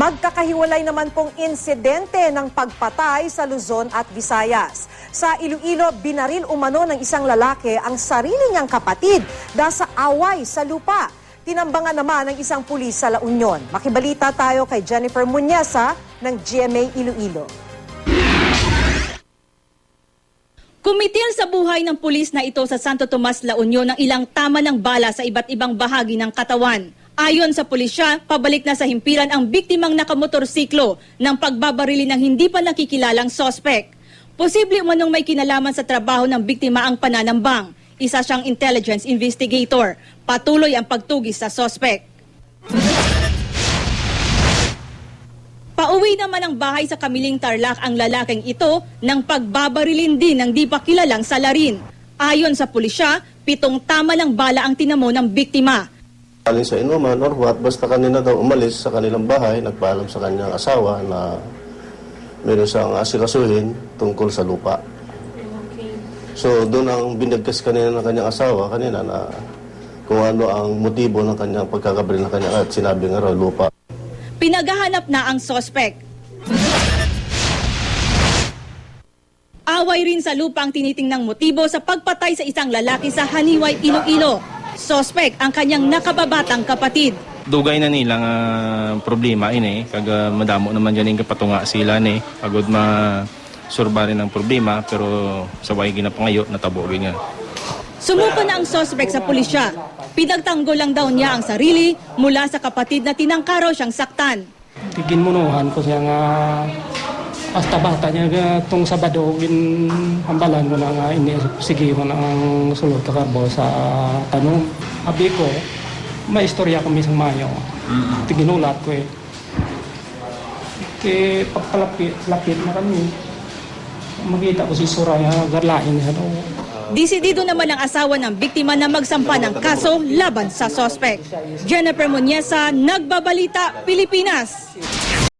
Magkakahiwalay naman pong insidente ng pagpatay sa Luzon at Visayas. Sa Iloilo, binaril umano ng isang lalaki ang sarili niyang kapatid dahil sa away sa lupa. Tinambangan naman ng isang pulis sa La Union. Makibalita tayo kay Jennifer Muñeza ng GMA Iloilo. Kumitil sa buhay ng pulis na ito sa Santo Tomas, La Union ng ilang tama ng bala sa iba't ibang bahagi ng katawan. Ayon sa pulisya, pabalik na sa himpilan ang biktimang nakamotorsiklo ng pagbabarili ng hindi pa nakikilalang sospek. Posible umanong may kinalaman sa trabaho ng biktima ang pananambang. Isa siyang intelligence investigator. Patuloy ang pagtugis sa sospek. Pauwi naman ang bahay sa Kamiling Tarlac ang lalaking ito ng pagbabarilin din ng di pa kilalang salarin. Ayon sa pulisya, 7 tama ng bala ang tinamo ng biktima. Aling sa inuman or what, basta kanina daw umalis sa kanilang bahay, nagpaalam sa kanyang asawa na meron siyang asikasuhin tungkol sa lupa. So doon ang binagkas kanina ng kanyang asawa kanina na kung ano ang motibo ng kanyang pagkakabaril ng kanyang at sinabi nga raw lupa. Pinaghahanap na ang sospek. Away rin sa lupa ang tinitingnang motibo sa pagpatay sa isang lalaki sa Haniway, Iloilo. Sospek ang kanyang nakababatang kapatid. Dugay na nilang problema ini kag madamo naman dyan yung kapatunga sila ni agad masurba rin ang problema pero sa way ginapangayo natabogin nga. Sumuko na ang sospek sa pulisya. Pinagtanggol lang daw niya ang sarili mula sa kapatid na tinangkaraw siyang saktan. Tiginmunuhan ko siya nga hasta bata niya itong Sabado hambalan ko na nga sige ko na ang sulot ka karbo sa tanong. Abi ko, may istorya kami sa mayo. Tiginulat ko eh. Kaya pagpalapit na kami, makita ko si Soraya garlain niya daw. Disidido naman ang asawa ng biktima na magsampa ng kaso laban sa sospek. Jennifer Muñeza, Nagbabalita, Pilipinas.